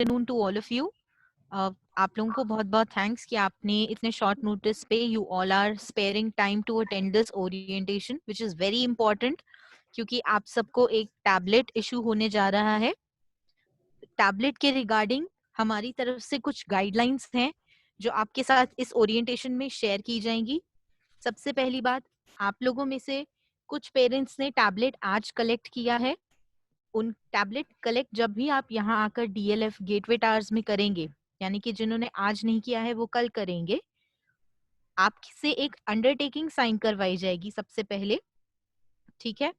Afternoon to all of you. आप लोगों को बहुत बहुत थैंक्स कि आपने इतने शॉर्ट नोटिस पे you all are sparing time to attend this orientation which is very important, क्योंकि आप सबको एक टैबलेट इशू होने जा रहा है। टैबलेट के रिगार्डिंग हमारी तरफ से कुछ गाइडलाइंस हैं जो आपके साथ इस ओरिएंटेशन में शेयर की जाएंगी। सबसे पहली बात, आप लोगों में से कुछ पेरेंट्स ने टैबलेट आज कलेक्ट किया है। उन टैबलेट कलेक्ट जब भी आप यहाँ आकर डीएलएफ गेटवे टावर्स में करेंगे, यानी कि जिन्होंने आज नहीं किया है वो कल करेंगे, आपसे एक अंडरटेकिंग साइन करवाई जाएगी सबसे पहले, ठीक है?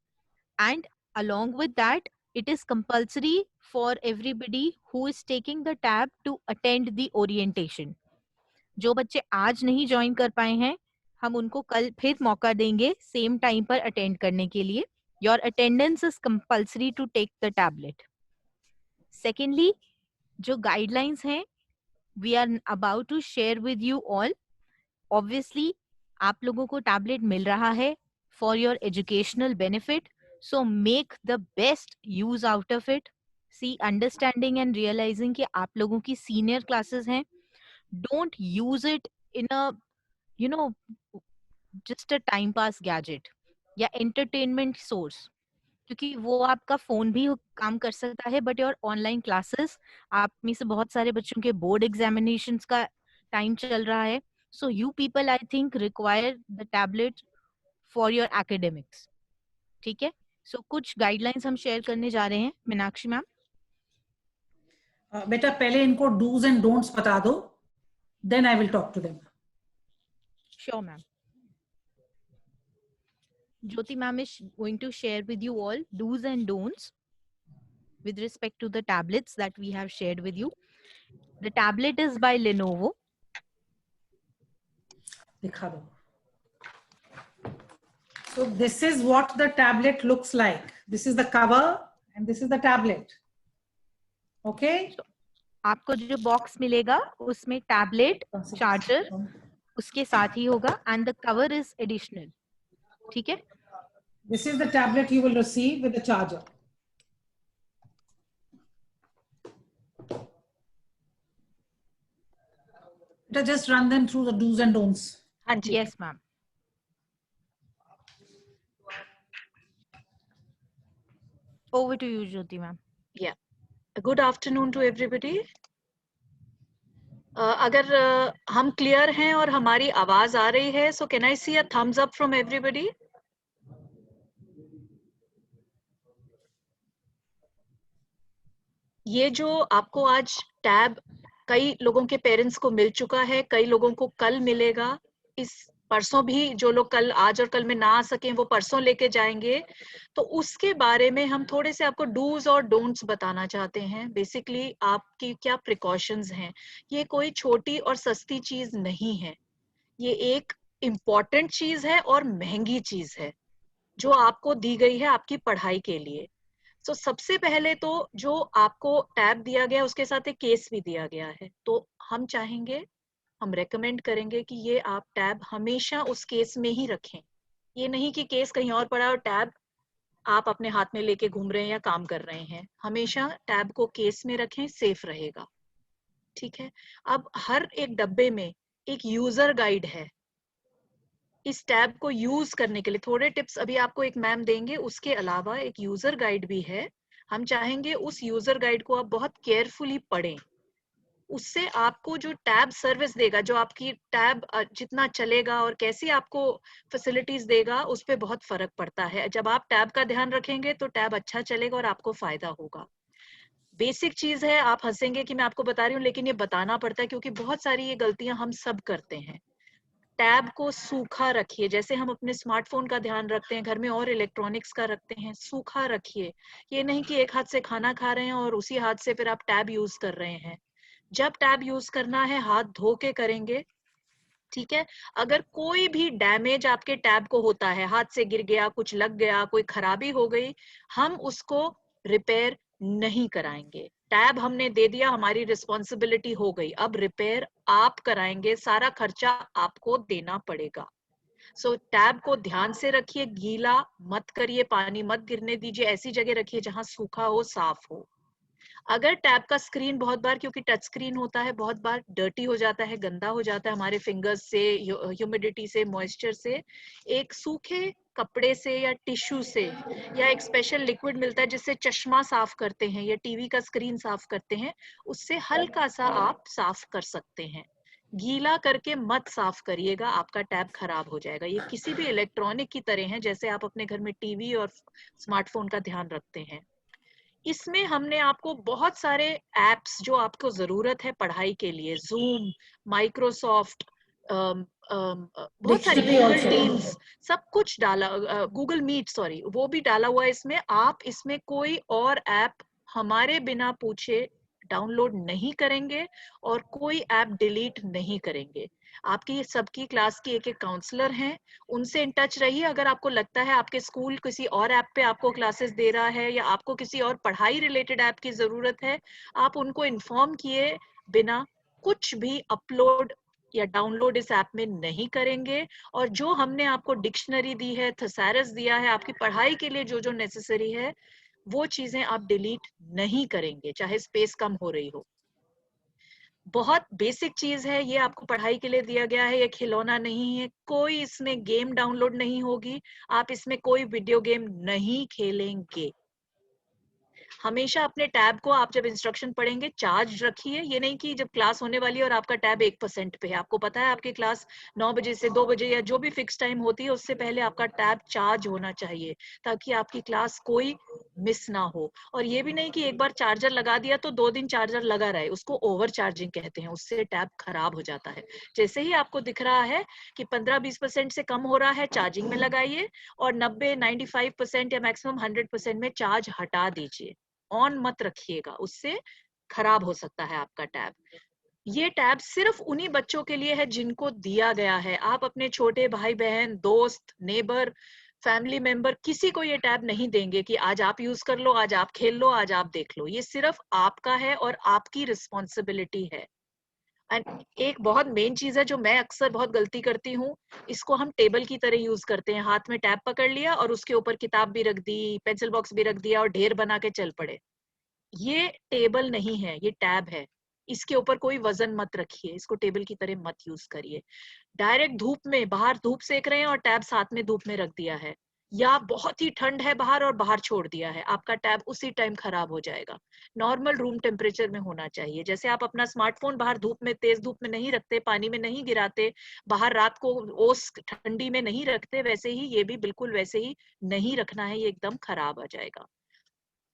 And along with that it is compulsory for everybody who is taking the tab to attend the orientation. जो बच्चे आज नहीं ज्वाइन कर पाए हैं, हम उनको कल फिर मौका देंगे सेम टाइम पर अटेंड करने के लिए। Your attendance is compulsory to take the tablet. Secondly, जो गाइडलाइंस हैं we are about to share with you all. Obviously आप लोगों को टैबलेट मिल रहा है for your educational benefit, so make the best use out of it. See, understanding and realising कि आप लोगों की सीनियर क्लासेस हैं, don't use it in a you know just a time pass gadget या entertainment source, क्योंकि वो आपका phone भी काम कर सकता है बट योर ऑनलाइन क्लासेस, आप में से बहुत सारे बच्चों के बोर्ड एग्जामिनेशंस का टाइम चल रहा है, so you people I think require the tablet for your academics. ठीक है, सो कुछ गाइडलाइंस हम शेयर करने जा रहे हैं। मीनाक्षी मैम। बेटा पहले इनको डूज एंड डोंट्स बता दो, then I will talk to them. Sure ma'am. Jyoti ma'am is going to share with you all do's and don'ts with respect to the tablets that we have shared with you. The tablet is by Lenovo. दिखा दो। So this is what the tablet looks like. This is the cover and this is the tablet. Okay? So, आपको जो box मिलेगा उसमें tablet, charger उसके साथ ही होगा and the cover is additional. ठीक है, This is the tablet you will receive with the charger. Just run them through the do's and don'ts. yes ma'am. Over to you Jyoti ma'am. Yeah, good afternoon to everybody. अगर हम clear हैं और हमारी आवाज आ रही है, so can I see a thumbs up from everybody? ये जो आपको आज टैब कई लोगों के पेरेंट्स को मिल चुका है, कई लोगों को कल मिलेगा, इस परसों भी जो लोग कल आज और कल में ना आ सकें वो परसों लेके जाएंगे। तो उसके बारे में हम थोड़े से आपको डूज और डोंट्स बताना चाहते हैं। बेसिकली आपकी क्या प्रिकॉशंस हैं। ये कोई छोटी और सस्ती चीज नहीं है, ये एक इम्पॉर्टेंट चीज है और महंगी चीज है जो आपको दी गई है आपकी पढ़ाई के लिए। तो सबसे पहले तो जो आपको टैब दिया गया उसके साथ एक केस भी दिया गया है, तो हम चाहेंगे, हम रेकमेंड करेंगे कि ये आप टैब हमेशा उस केस में ही रखें। ये नहीं कि केस कहीं और पड़ा और टैब आप अपने हाथ में लेके घूम रहे हैं या काम कर रहे हैं। हमेशा टैब को केस में रखें, सेफ रहेगा। ठीक है, अब हर एक डब्बे में एक यूजर गाइड है। इस टैब को यूज करने के लिए थोड़े टिप्स अभी आपको एक मैम देंगे, उसके अलावा एक यूजर गाइड भी है। हम चाहेंगे उस यूजर गाइड को आप बहुत केयरफुली पढ़ें। उससे आपको जो टैब सर्विस देगा, जो आपकी टैब जितना चलेगा और कैसी आपको फैसिलिटीज देगा, उस पर बहुत फर्क पड़ता है। जब आप टैब का ध्यान रखेंगे तो टैब अच्छा चलेगा और आपको फायदा होगा। बेसिक चीज है, आप हंसेंगे कि मैं आपको बता रही हूँ, लेकिन ये बताना पड़ता है क्योंकि बहुत सारी ये गलतियां हम सब करते हैं। टैब को सूखा रखिए, जैसे हम अपने स्मार्टफोन का ध्यान रखते हैं, घर में और इलेक्ट्रॉनिक्स का रखते हैं, सूखा रखिए। ये नहीं कि एक हाथ से खाना खा रहे हैं और उसी हाथ से फिर आप टैब यूज कर रहे हैं। जब टैब यूज करना है हाथ धो के करेंगे। ठीक है, अगर कोई भी डैमेज आपके टैब को होता है, हाथ से गिर गया, कुछ लग गया, कोई खराबी हो गई, हम उसको रिपेयर नहीं कराएंगे। टैब हमने दे दिया, हमारी रिस्पॉन्सिबिलिटी हो गई, अब रिपेयर आप कराएंगे, सारा खर्चा आपको देना पड़ेगा। सो टैब को ध्यान से रखिए, गीला मत करिए, पानी मत गिरने दीजिए, ऐसी जगह रखिए जहां सूखा हो, साफ हो। अगर टैब का स्क्रीन बहुत बार, क्योंकि टच स्क्रीन होता है, बहुत बार डर्टी हो जाता है, गंदा हो जाता है हमारे फिंगर्स से, ह्यूमिडिटी से, मॉइस्चर से, एक सूखे कपड़े से या टिश्यू से या एक स्पेशल लिक्विड मिलता है जिससे चश्मा साफ करते हैं या टीवी का स्क्रीन साफ करते हैं, उससे हल्का सा आप साफ कर सकते हैं। गीला करके मत साफ करिएगा, आपका टैब खराब हो जाएगा। ये किसी भी इलेक्ट्रॉनिक की तरह है, जैसे आप अपने घर में टीवी और स्मार्टफोन का ध्यान रखते हैं। इसमें हमने आपको बहुत सारे एप्स जो आपको जरूरत है पढ़ाई के लिए, जूम, माइक्रोसॉफ्ट, बहुत सारी, Dictionary गूगल also. टीम्स, सब कुछ डाला, गूगल मीट, सॉरी, वो भी डाला हुआ है इसमें। आप इसमें कोई और ऐप हमारे बिना पूछे डाउनलोड नहीं करेंगे और कोई ऐप डिलीट नहीं करेंगे। आपकी सबकी क्लास की एक एक काउंसलर हैं, उनसे इन टच रहिए। अगर आपको लगता है आपके स्कूल किसी और ऐप पे आपको क्लासेस दे रहा है या आपको किसी और पढ़ाई रिलेटेड ऐप की जरूरत है, आप उनको इन्फॉर्म किए बिना कुछ भी अपलोड या डाउनलोड इस ऐप में नहीं करेंगे। और जो हमने आपको डिक्शनरी दी है, थेसारस दिया है आपकी पढ़ाई के लिए, जो जो नेसेसरी है, वो चीजें आप डिलीट नहीं करेंगे, चाहे स्पेस कम हो रही हो। बहुत बेसिक चीज है ये, आपको पढ़ाई के लिए दिया गया है, ये खिलौना नहीं है। कोई इसमें गेम डाउनलोड नहीं होगी, आप इसमें कोई वीडियो गेम नहीं खेलेंगे। हमेशा अपने टैब को आप जब इंस्ट्रक्शन पढ़ेंगे चार्ज रखिए। ये नहीं कि जब क्लास होने वाली है और आपका टैब 1% पे है, आपको पता है आपकी क्लास 9 बजे से 2 बजे या जो भी फिक्स टाइम होती है उससे पहले आपका टैब चार्ज होना चाहिए, ताकि आपकी क्लास कोई मिस ना हो। और ये भी नहीं कि एक बार चार्जर लगा दिया तो 2 दिन चार्जर लगा रहे, उसको ओवर चार्जिंग कहते हैं, उससे टैब खराब हो जाता है। जैसे ही आपको दिख रहा है कि 15-20% से कम हो रहा है, चार्जिंग में लगाइए और 90-95% या मैक्सिमम 100% में चार्ज हटा दीजिए। ऑन मत रखिएगा, उससे खराब हो सकता है आपका टैब। ये टैब सिर्फ उन्हीं बच्चों के लिए है जिनको दिया गया है। आप अपने छोटे भाई बहन, दोस्त, नेबर, फैमिली मेंबर, किसी को ये टैब नहीं देंगे कि आज आप यूज कर लो, आज आप खेल लो, आज आप देख लो। ये सिर्फ आपका है और आपकी रिस्पॉन्सिबिलिटी है। एंड एक बहुत मेन चीज है जो मैं अक्सर बहुत गलती करती हूँ, इसको हम टेबल की तरह यूज करते हैं। हाथ में टैब पकड़ लिया और उसके ऊपर किताब भी रख दी, पेंसिल बॉक्स भी रख दिया और ढेर बना के चल पड़े। ये टेबल नहीं है, ये टैब है। इसके ऊपर कोई वजन मत रखिए, इसको टेबल की तरह मत यूज करिए। डायरेक्ट धूप में, बाहर धूप सेक रहे हैं और टैब साथ में धूप में रख दिया है, या बहुत ही ठंड है बाहर और बाहर छोड़ दिया है, आपका टैब उसी टाइम खराब हो जाएगा। नॉर्मल रूम टेम्परेचर में होना चाहिए। जैसे आप अपना स्मार्टफोन बाहर धूप में, तेज धूप में नहीं रखते, पानी में नहीं गिराते, बाहर रात को ओस ठंडी में नहीं रखते, वैसे ही ये भी बिल्कुल वैसे ही नहीं रखना है, ये एकदम खराब आ जाएगा।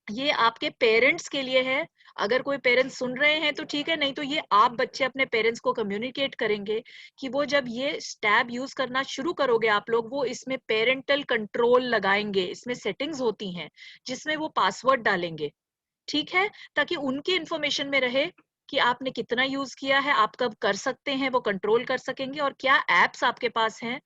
ये आपके पेरेंट्स के लिए है। अगर कोई पेरेंट्स सुन रहे हैं तो ठीक है, नहीं तो ये आप बच्चे अपने पेरेंट्स को कम्युनिकेट करेंगे कि वो जब ये टैब यूज करना शुरू करोगे आप लोग, वो इसमें पेरेंटल कंट्रोल लगाएंगे। इसमें सेटिंग्स होती हैं जिसमें वो पासवर्ड डालेंगे, ठीक है, ताकि उनकी इंफॉर्मेशन में रहे कि आपने कितना यूज किया है, आप कब कर सकते हैं, वो कंट्रोल कर सकेंगे, और क्या एप्स आपके पास हैं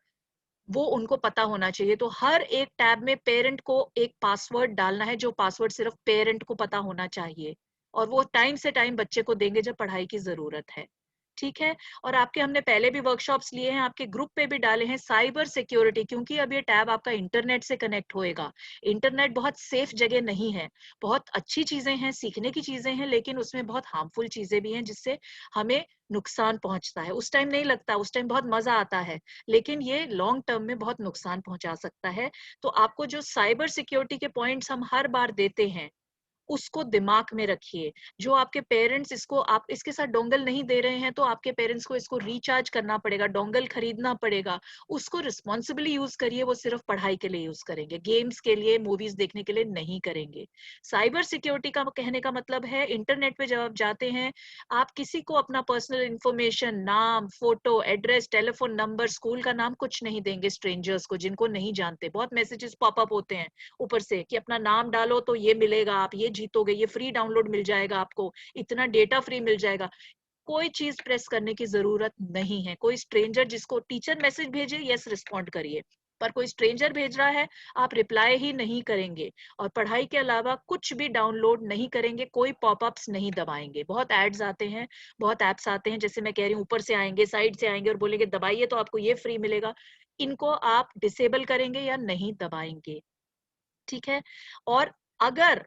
वो उनको पता होना चाहिए। तो हर एक टैब में पेरेंट को एक पासवर्ड डालना है, जो पासवर्ड सिर्फ पेरेंट को पता होना चाहिए, और वो टाइम से टाइम बच्चे को देंगे जब पढ़ाई की जरूरत है, ठीक है। और आपके हमने पहले भी वर्कशॉप्स लिए हैं, आपके ग्रुप पे भी डाले हैं, साइबर सिक्योरिटी, क्योंकि अब ये टैब आपका इंटरनेट से कनेक्ट होएगा। इंटरनेट बहुत सेफ जगह नहीं है, बहुत अच्छी चीजें हैं, सीखने की चीजें हैं, लेकिन उसमें बहुत हार्मफुल चीजें भी हैं जिससे हमें नुकसान पहुंचता है। उस टाइम नहीं लगता, उस टाइम बहुत मजा आता है, लेकिन ये लॉन्ग टर्म में बहुत नुकसान पहुंचा सकता है। तो आपको जो साइबर सिक्योरिटी के पॉइंट्स हम हर बार देते हैं, उसको दिमाग में रखिए। जो आपके पेरेंट्स, इसको आप इसके साथ डोंगल नहीं दे रहे हैं तो आपके पेरेंट्स को इसको रिचार्ज करना पड़ेगा, डोंगल खरीदना पड़ेगा। उसको रिस्पॉन्सिबली यूज करिए, वो सिर्फ पढ़ाई के लिए यूज करेंगे, गेम्स के लिए, मूवीज देखने के लिए नहीं करेंगे। साइबर सिक्योरिटी का कहने का मतलब है, इंटरनेट पे जब आप जाते हैं, आप किसी को अपना पर्सनल इंफॉर्मेशन, नाम, photo, address, telephone number, school का नाम कुछ नहीं देंगे स्ट्रेंजर्स को जिनको नहीं जानते। बहुत मैसेजेस पॉपअप होते हैं ऊपर से कि अपना नाम डालो तो ये मिलेगा, आप ये जीतोगे, ये फ्री डाउनलोड मिल जाएगा आपको, इतना डेटा फ्री मिल जाएगा। कोई चीज प्रेस करने की जरूरत नहीं है। कोई स्ट्रेंजर जिसको टीचर मैसेज भेजे, यस रिस्पॉन्ड करिए, पर कोई स्ट्रेंजर भेज रहा है आप रिप्लाई ही नहीं करेंगे। और पढ़ाई के अलावा कुछ भी डाउनलोड नहीं करेंगे, कोई पॉपअप्स नहीं दबाएंगे। बहुत एड्स आते हैं, बहुत एप्स आते हैं, जैसे मैं कह रही हूँ, ऊपर से आएंगे, साइड से आएंगे और बोलेंगे दबाइए तो आपको ये फ्री मिलेगा। इनको आप डिसेबल करेंगे या नहीं दबाएंगे, ठीक है। और अगर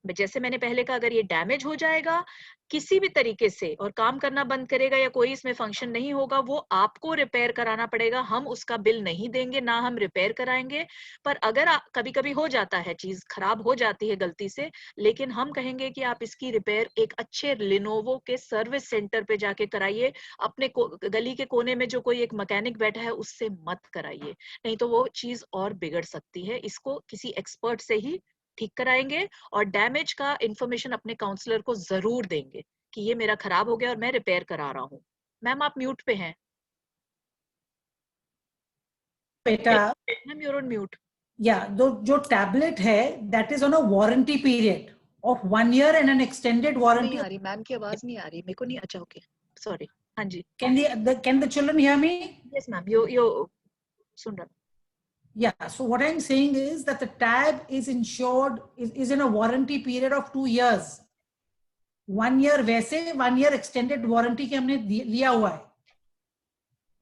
जैसे मैंने पहले कहा, अगर ये डैमेज हो जाएगा किसी भी तरीके से और काम करना बंद करेगा या कोई इसमें फंक्शन नहीं होगा, वो आपको रिपेयर कराना पड़ेगा। हम उसका बिल नहीं देंगे, ना हम रिपेयर कराएंगे। पर अगर कभी कभी हो जाता है, चीज खराब हो जाती है गलती से, लेकिन हम कहेंगे कि आप इसकी रिपेयर एक अच्छे लिनोवो के सर्विस सेंटर पे जाके कराइए। अपने गली के कोने में जो कोई एक मैकेनिक बैठा है उससे मत कराइए, नहीं तो वो चीज और बिगड़ सकती है। इसको किसी एक्सपर्ट से ही ठीक कराएंगे और डैमेज का इंफॉर्मेशन अपने काउंसलर को जरूर देंगे कि ये मेरा खराब हो गया और मैं रिपेयर करा रहा हूँ। मैम आप म्यूट पे हैं। बेटा, मैम यूर ऑन म्यूट। या जो टैबलेट है that is on a warranty period of 1 year and N extended नहीं वारंटी। आ रही मैम की आवाज, नहीं आ रही मेरे को, नहीं। अच्छा ओके, सॉरी। हाँ जी, can the children hear me? Yes ma'am, यो सुन रहा। Yeah, so what I'm saying is that the tab is insured, is in a warranty period of 2 years. 1 year वैसे, 1 year extended warranty के हमने लिया हुआ है.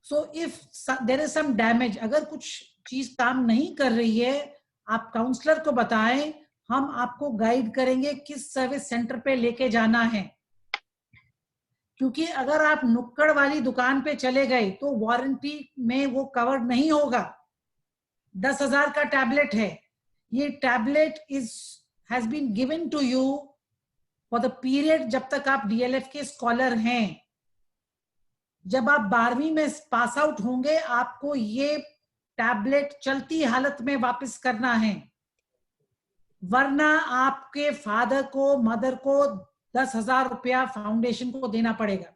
So if there is some damage, अगर कुछ चीज काम नहीं कर रही है, आप काउंसलर को बताएं, हम आपको गाइड करेंगे किस सर्विस सेंटर पे लेके जाना है. क्योंकि अगर आप नुक्कड़ वाली दुकान पे चले गए तो वारंटी में वो कवर नहीं होगा. 10,000 का टैबलेट है. ये tablet has been given to you for the period जब तक आप डीएलएफ के स्कॉलर हैं. जब आप 12वीं में पास आउट होंगे, आपको ये टैबलेट चलती हालत में वापस करना है, वरना आपके फादर को, मदर को 10,000 रुपया फाउंडेशन को देना पड़ेगा.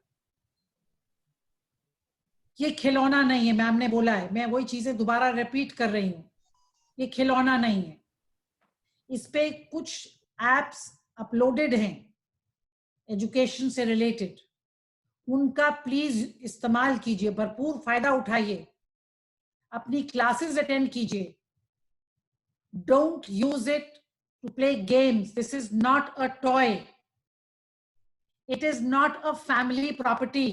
ये खिलौना नहीं है, मैम ने बोला है, मैं वही चीजें दोबारा रिपीट कर रही हूं. ये खिलौना नहीं है. इस पे कुछ एप्स अपलोडेड हैं एजुकेशन से रिलेटेड, उनका प्लीज इस्तेमाल कीजिए, भरपूर फायदा उठाइए, अपनी क्लासेस अटेंड कीजिए. Don't use it to play games. This is not a toy. It is not a family property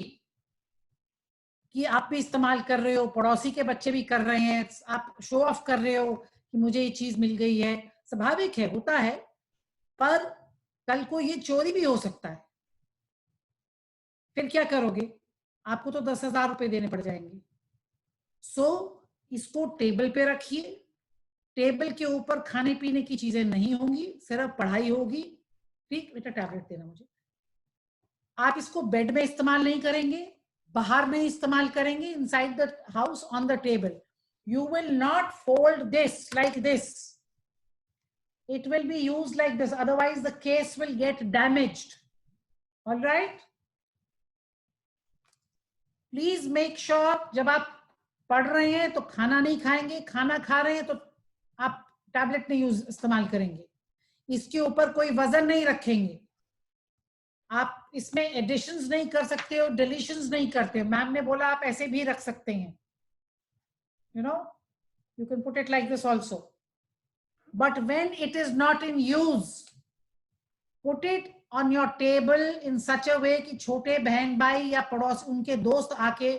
कि आप भी इस्तेमाल कर रहे हो, पड़ोसी के बच्चे भी कर रहे हैं, आप शो ऑफ कर रहे हो कि मुझे ये चीज मिल गई है. स्वाभाविक है, होता है, पर कल को ये चोरी भी हो सकता है. फिर क्या करोगे? आपको तो 10,000 रुपए देने पड़ जाएंगे. सो इसको टेबल पे रखिए. टेबल के ऊपर खाने पीने की चीजें नहीं होंगी, सिर्फ पढ़ाई होगी. ठीक बेटा, टैबलेट देना मुझे. आप इसको बेड में इस्तेमाल नहीं करेंगे, बाहर नहीं इस्तेमाल करेंगे, inside the house on the table. You will not fold this like this. It will be used like this, otherwise the case will get damaged. All right? Please make sure जब आप पढ़ रहे हैं तो खाना नहीं खाएंगे, खाना खा रहे हैं तो आप टैबलेट नहीं इस्तेमाल करेंगे. इसके ऊपर कोई वजन नहीं रखेंगे. आप इसमें एडिशंस नहीं कर सकते हो, डिलीशंस नहीं करते. मैम ने बोला आप ऐसे भी रख सकते हैं. You know, you can put it like this also. But when it is not in use, put it on your table in such a way कि छोटे बहन भाई या पड़ोस, उनके दोस्त आके,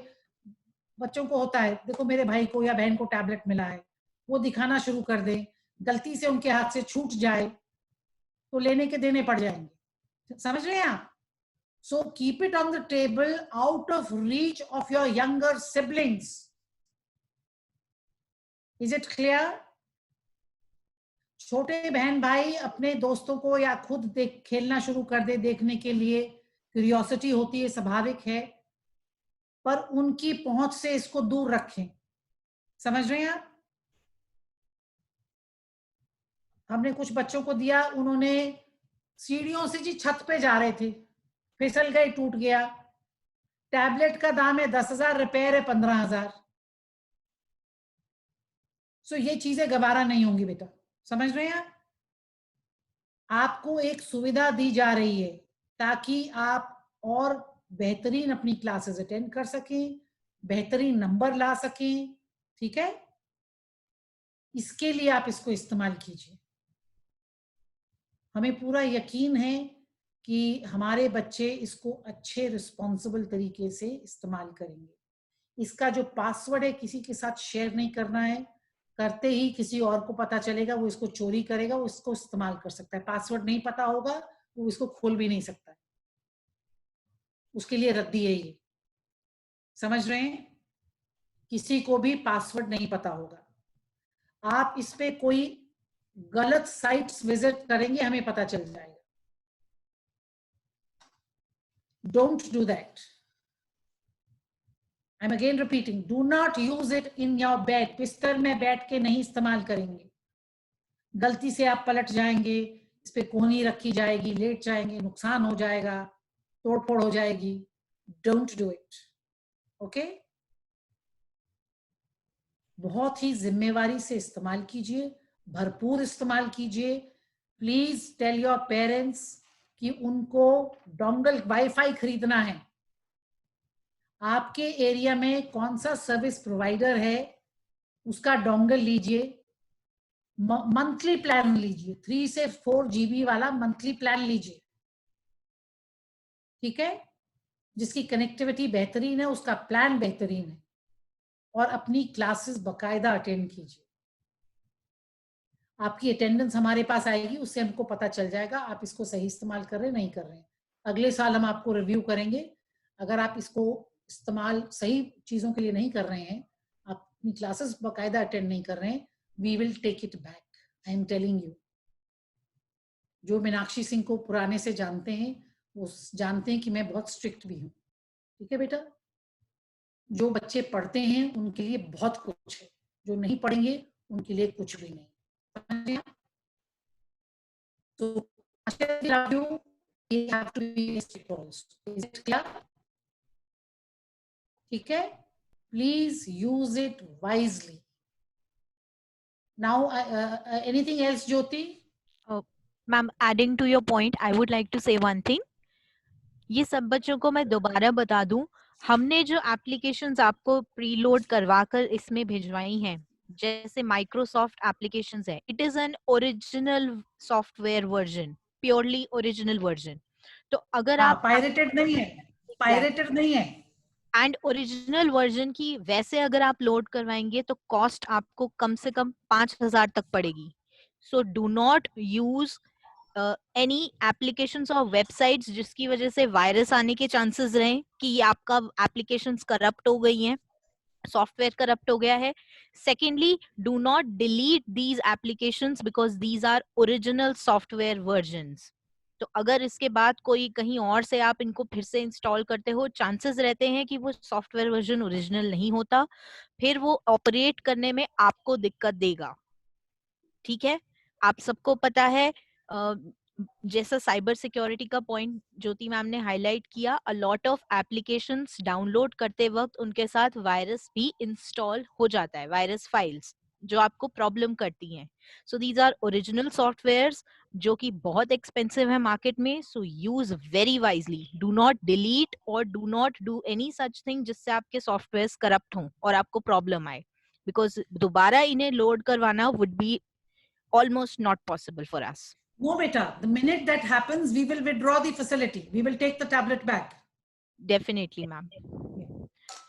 बच्चों को होता है, देखो मेरे भाई को या बहन को टैबलेट मिला है, वो दिखाना शुरू कर दें, गलती से उनके हाथ से छूट जाए तो लेने के देने पड़ जाएंगे. समझ रहे हैं आप? So keep it on the table out of reach of your younger siblings. Is it clear? छोटे बहन भाई अपने दोस्तों को या खुद खेलना शुरू कर दे, देखने के लिए क्यूरियोसिटी होती है, स्वाभाविक है, पर उनकी पहुंच से इसको दूर रखें. समझ रहे हैं आप? हमने कुछ बच्चों को दिया, उन्होंने सीढ़ियों से जी छत पे जा रहे थे, फिसल गए, टूट गया. टैबलेट का दाम है 10,000, रिपेयर है 15,000. सो ये चीजें गवारा नहीं होंगी बेटा. समझ रहे हैं आप? आपको एक सुविधा दी जा रही है ताकि आप और बेहतरीन अपनी क्लासेस अटेंड कर सकें, बेहतरीन नंबर ला सकें. ठीक है? इसके लिए आप इसको इस्तेमाल कीजिए. हमें पूरा यकीन है कि हमारे बच्चे इसको अच्छे रिस्पॉन्सिबल तरीके से इस्तेमाल करेंगे. इसका जो पासवर्ड है किसी के साथ शेयर नहीं करना है. करते ही किसी और को पता चलेगा, वो इसको चोरी करेगा, वो इसको इस्तेमाल कर सकता है। पासवर्ड नहीं पता होगा, वो इसको खोल भी नहीं सकता है, उसके लिए रद्दी है ये। समझ रहे हैं? किसी को भी पासवर्ड नहीं पता होगा। आप इस पे कोई गलत साइट्स विजिट करेंगे, हमें पता चल जाएगा। Don't do that. I am again repeating, do not use it in your bed. बिस्तर में बैठ के नहीं इस्तेमाल करेंगे। गलती से आप पलट जाएंगे, इस पे कोहनी रखी जाएगी, लेट जाएंगे, नुकसान हो जाएगा, तोड़फोड़ हो जाएगी। Don't do it. ओके? बहुत ही जिम्मेवारी से इस्तेमाल कीजिए, भरपूर इस्तेमाल कीजिए। प्लीज टेल योर पेरेंट्स कि उनको डोंगल वाईफाई खरीदना है। आपके एरिया में कौन सा सर्विस प्रोवाइडर है, उसका डोंगल लीजिए, मंथली प्लान लीजिए, 3 से 4 GB वाला मंथली प्लान लीजिए, ठीक है? जिसकी कनेक्टिविटी बेहतरीन है, उसका प्लान बेहतरीन है, और अपनी क्लासेस बकायदा अटेंड कीजिए। आपकी अटेंडेंस हमारे पास आएगी, उससे हमको पता चल जाएगा आप इसको सही इस्तेमाल कर रहे हैं, नहीं कर रहे हैं। अगले साल हम आपको रिव्यू करेंगे। अगर आप इसको इस्तेमाल सही चीजों के लिए नहीं कर रहे हैं, आप अपनी क्लासेस बकायदा अटेंड नहीं कर रहे हैं, we will take it back. I am telling you. जो मीनाक्षी सिंह को पुराने से जानते हैं, वो जानते हैं कि मैं बहुत स्ट्रिक्ट भी हूँ। ठीक है बेटा? जो बच्चे पढ़ते हैं उनके लिए बहुत कुछ है, जो नहीं पढ़ेंगे उनके लिए कुछ भी नहीं। So, I love you. We have to be strict also. Is it clear? ठीक है? Please use it wisely. Now, anything else, Jyoti? Ma'am, adding to your point, I would like to say one thing. ये सब बच्चों को मैं दोबारा बता दूं, हमने जो एप्लीकेशंस आपको प्रीलोड करवाकर इसमें भिजवाई हैं, जैसे माइक्रोसॉफ्ट एप्लीकेशंस है, it is an original software version, purely original version. तो अगर हाँ, आप पायरेटेड नहीं है, पायरेटेड नहीं है। एंड ओरिजिनल वर्जन की वैसे अगर आप लोड करवाएंगे तो कॉस्ट आपको कम से कम 5,000 तक पड़ेगी। सो do not use any applications और वेबसाइट्स जिसकी वजह से वायरस आने के चांसेस रहे कि ये आपका एप्लीकेशंस करप्ट हो गई हैं, सॉफ्टवेयर करप्ट हो गया है। Secondly, do not delete these applications because these are original software versions. तो अगर इसके बाद कोई कहीं और से आप इनको फिर से इंस्टॉल करते हो, चांसेस रहते हैं कि वो सॉफ्टवेयर वर्जन ओरिजिनल नहीं होता, फिर वो ऑपरेट करने में आपको दिक्कत देगा। ठीक है? आप सबको पता है, जैसा साइबर सिक्योरिटी का पॉइंट ज्योति मैम ने हाईलाइट किया, अ लॉट ऑफ एप्लीकेशंस डाउनलोड करते वक्त उनके साथ वायरस भी इंस्टॉल हो जाता है, वायरस फाइल्स जो आपको प्रॉब्लम करती हैं। So these are original softwares जो कि बहुत एक्सपेंसिव है मार्केट में। So use very wisely, do not delete और do not do any such thing जिससे आपके सॉफ्टवेयर्स करप्ट हों और आपको प्रॉब्लम आए, बिकॉज दोबारा इन्हें लोड करवाना would be almost not possible for us. No, beta. The minute that happens, we will withdraw the facility. We will take the tablet back. Definitely, ma'am.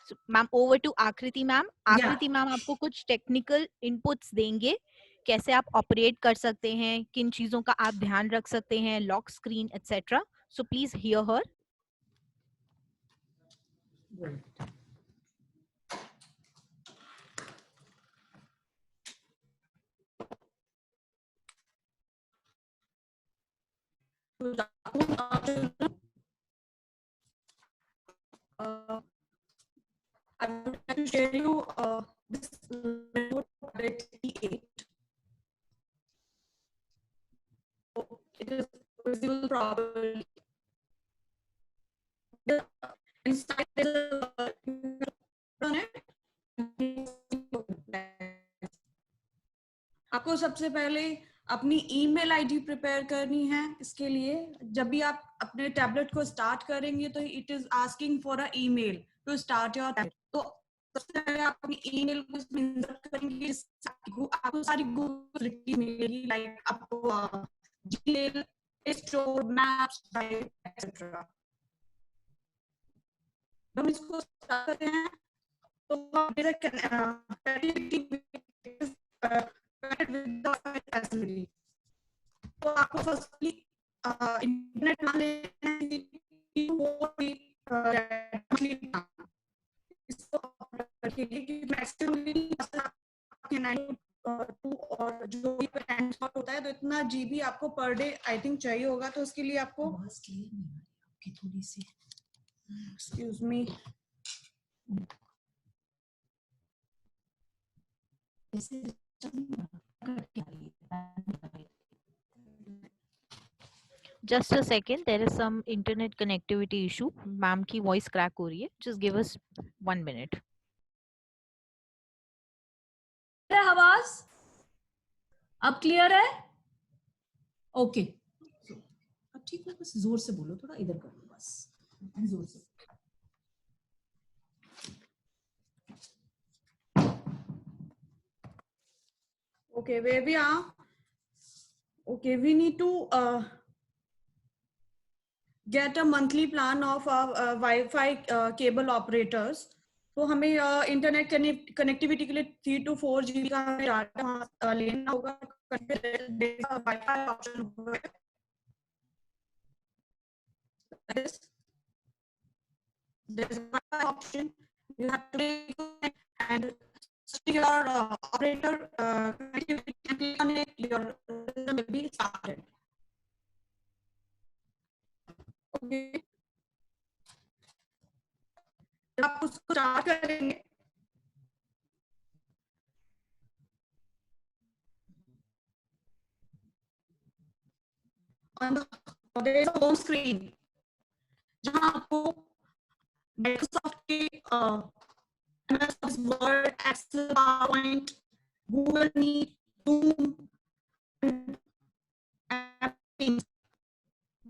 So, ma'am, over to Akriti ma'am. Akriti ma'am आपको कुछ technical inputs देंगे, कैसे आप operate कर सकते हैं, किन चीजों का आप ध्यान रख सकते हैं, lock screen etcetera. So please here her. I would like to share you this Lenovo Tablet E8. It is visible probably. The inside is आपको सबसे पहले अपनी ईमेल आईडी प्रिपेयर करनी है। इसके लिए जब भी आप अपने टैबलेट को स्टार्ट करेंगे तो it is asking for a email to start your tablet. तो सबसे पहले आप अपनी ईमेल को इसमें इंसर्ट करेंगे, आपको सारी गूगल मिलेगी, लाइक आपको जीमेल, स्टोर, मैप्स, एक्सेट्रा। हम इसको स्टार्ट करते हैं तो connected with the facility. तो आपको फर्स्टली इंटरनेट प्लान लेना है वो भी monthly plan. इसको रखिए कि मैक्सिमम आपके 9 to और जो भी टाइम स्लॉट होता है तो इतना जीबी आपको पर डे आई थिंक चाहिए होगा. तो उसके लिए आपको थोड़ी सी excuse me Just a second, there is some internet connectivity issue. Ma'am की वॉइस क्रैक हो रही है. Just give us 1 minute. आवाज अब क्लियर है? ओके ठीक है, बस जोर से बोलो, थोड़ा इधर करो, बस जोर से. Okay, where we are? Okay, we need to get a monthly plan of our Wi-Fi cable operators. तो हमें इंटरनेट कनेक्टिविटी के लिए 3 to 4 GB का हमें डाटा लेना होगा. वाईफाई ऑप्शन होगा. There's a Wi-Fi option. You have to connect and your operator connectivity can click on it. Your system will be started. Okay. जब आप उसको स्टार्ट करेंगे on the there is a home screen जहां आपको Microsoft के MS Office Word, Excel, PowerPoint, Google Meet, Zoom and Teams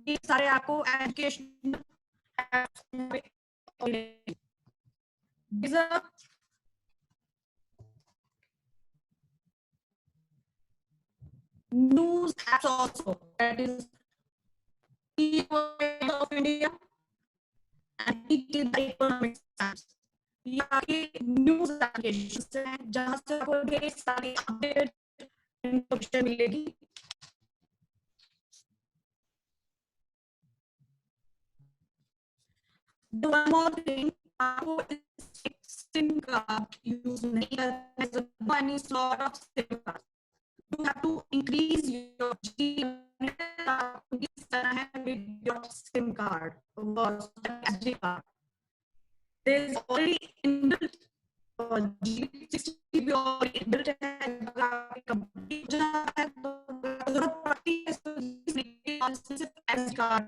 ये सारे आपको education These are news apps also, that is of India and the Economic Times. ये आपके news applications हैं जहां से आपको ढेर सारी अपडेट इन्फॉर्मेशन मिलेगी. One more thing, आपको SIM कार्ड यूज नहीं करना है. any slot of SIM card. You have to increase your with your SIM card or SD card. There is already inbuilt GB already inbuilt है. जरूरत पड़ती है SD card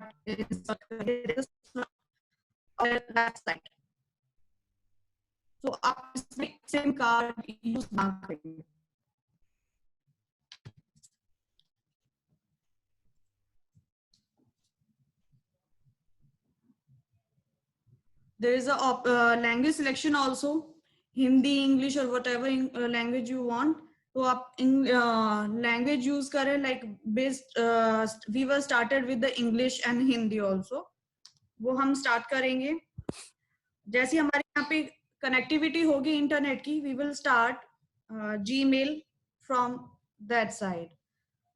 that side. So आप इसमें SIM card use ना करेंगे. There is a language selection also, Hindi, English or whatever language you want. तो आप language use करें, like based we were started with the English and Hindi also. वो हम start करेंगे. जैसे हमारे यहाँ पे connectivity होगी इंटरनेट की, we will start Gmail from that side.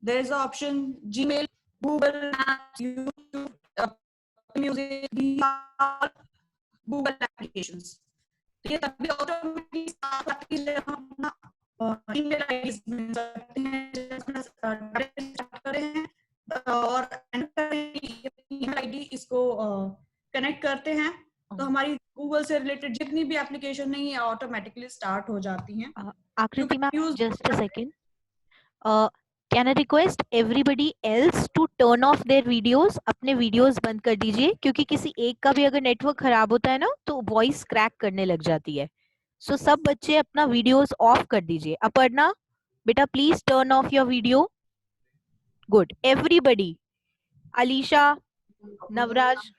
There is the option Gmail, Google Maps, YouTube, Music, Google applications. ये तभी ऑटोमेटिकली हम अपना ईमेल आईडी में सकते हैं स्टार्ट करें और ईमेल आईडी इसको कनेक्ट करते हैं तो हमारी गूगल से रिलेटेड जितनी भी एप्लीकेशन नहीं है ऑटोमेटिकली स्टार्ट हो जाती हैं. आकृति ma'am, just a second. Can I request everybody else to turn off their videos? अपने videos बंद कर दीजिए क्योंकि किसी एक का भी अगर नेटवर्क खराब होता है ना तो वॉइस क्रैक करने लग जाती है. सो सब बच्चे अपना वीडियोस ऑफ कर दीजिए. अपर्णा बेटा please turn off your video. Good. Everybody, Alisha, Navraj,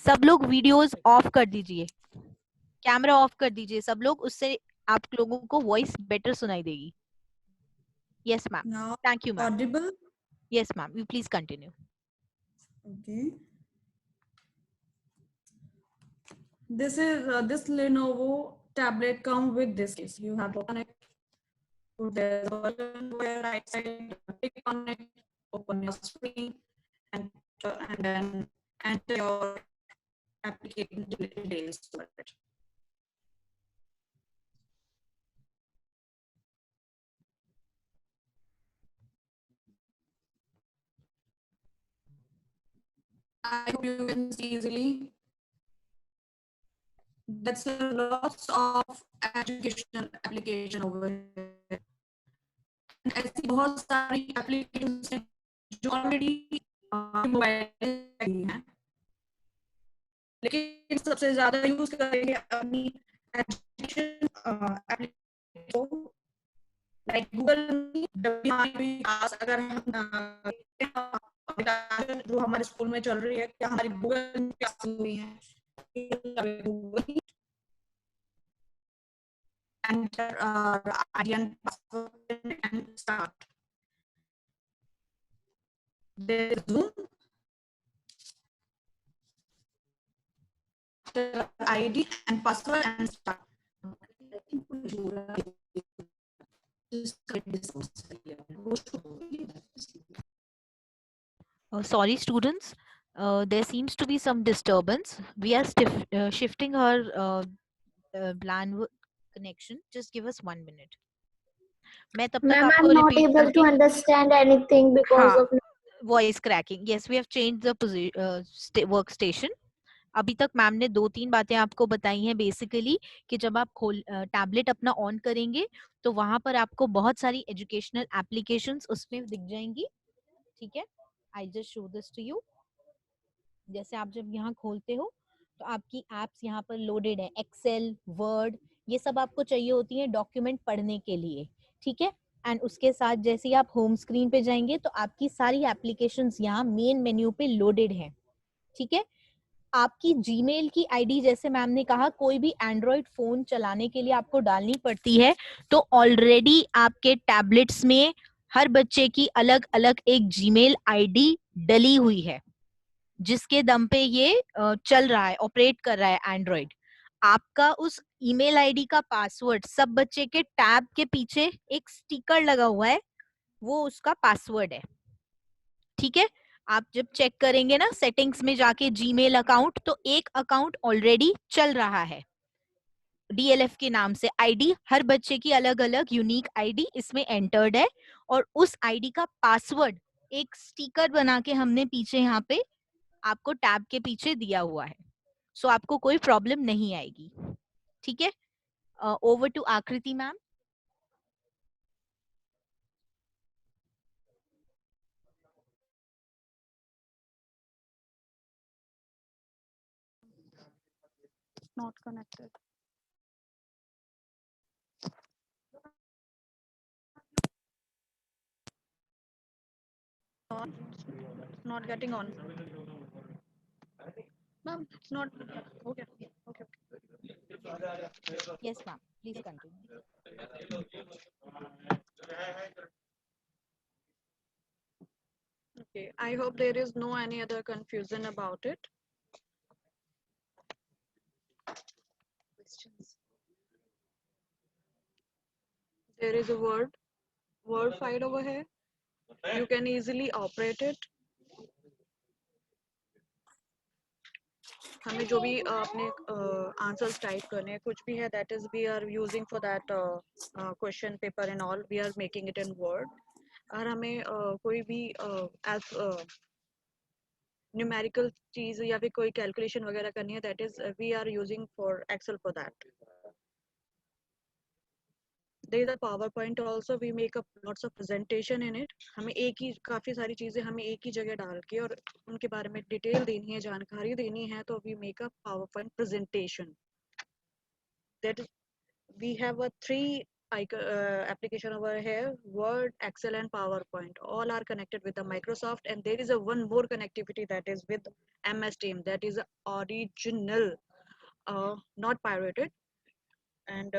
सब लोग वीडियोस ऑफ कर दीजिए. कैमरा ऑफ कर दीजिए सब लोग. उससे आप लोगों को वॉइस बेटर सुनाई देगी. Yes, ma'am. Now, thank you, ma'am. Audible? Yes, ma'am. You please continue. Okay. This is this Lenovo tablet come with this case. You have to connect There's a button where right side, click on it, open your screen, and then enter your application details for it. I hope you can see easily. That's a lots of educational application over here. ऐसी बहुत सारी applications हैं जो already mobile हैं, लेकिन सबसे ज्यादा use करेंगे अपनी एजुकेशन एप्लीकेशन को, लाइक गूगल पास अगर हम जो हमारे स्कूल में चल रही है, क्या हमारी गूगल क्लास हुई है, Google enter ID and password and start. There is Zoom. ID and password and start. Sorry, students. There seems to be some disturbance. We are shifting our LAN connection. Just give us 1 minute. मैं तब तक Ma'am, आपको I'm not repeat able to करके understand anything because हाँ, of voice cracking. Yes, we have changed the workstation. अभी तक ma'am ने 2-3 बातें आपको बताई हैं बेसिकली कि जब आप टैबलेट अपना ऑन करेंगे तो वहां पर आपको बहुत सारी एजुकेशनल एप्लीकेशंस उसमें दिख जाएंगी. ठीक है, I just show this to you. जैसे आप जब यहाँ खोलते हो तो आपकी एप्स यहाँ पर लोडेड है. एक्सेल, वर्ड, ये सब आपको चाहिए होती है डॉक्यूमेंट पढ़ने के लिए. ठीक है, एंड उसके साथ जैसे ही आप होम स्क्रीन पे जाएंगे तो आपकी सारी एप्लीकेशंस यहाँ मेन मेन्यू पे लोडेड हैं. ठीक है, आपकी जीमेल की आईडी जैसे मैम ने कहा कोई भी एंड्रॉइड फोन चलाने के लिए आपको डालनी पड़ती है, तो ऑलरेडी आपके टैबलेट्स में हर बच्चे की अलग अलग एक जीमेल आईडी डली हुई है जिसके दम पे ये चल रहा है, ऑपरेट कर रहा है एंड्रॉइड. आपका उस ईमेल आईडी का पासवर्ड सब बच्चे के टैब के पीछे एक स्टिकर लगा हुआ है, वो उसका पासवर्ड है. ठीक है, आप जब चेक करेंगे ना सेटिंग्स में जाके जीमेल अकाउंट, तो एक अकाउंट ऑलरेडी चल रहा है डीएलएफ के नाम से. आईडी हर बच्चे की अलग अलग यूनिक आईडी इसमें एंटर्ड है और उस आईडी का पासवर्ड एक स्टिकर बना के हमने पीछे यहाँ पे आपको टैब के पीछे दिया हुआ है. सो आपको कोई प्रॉब्लम नहीं आएगी. ठीक है, ओवर टू आकृति ma'am. Not connected. Not getting on. Ma'am, it's not. Okay. Okay. Yes ma'am, please continue. Okay. I hope there is no any other confusion about it. Questions. There is a word file over here. You can easily operate it. हमें जो भी अपने answers type करने हैं, कुछ भी है, that is we are using for that question paper and all, we are making it in word. और हमें कोई भी न्यूमेरिकल चीज या फिर कोई कैलकुलेशन वगैरह करनी है, that is we are using for Excel for that. There is a PowerPoint also, we make up lots of presentation in it. हमें एक ही काफी सारी चीजें हमें एक ही जगह डाल के और उनके बारे में डिटेल देनी है, जानकारी देनी है, तो we make a PowerPoint presentation. That is, we have a 3 application over here: Word, Excel, and PowerPoint. All are connected with the Microsoft, and there is a one more connectivity that is with MS Team. That is original, not pirated, and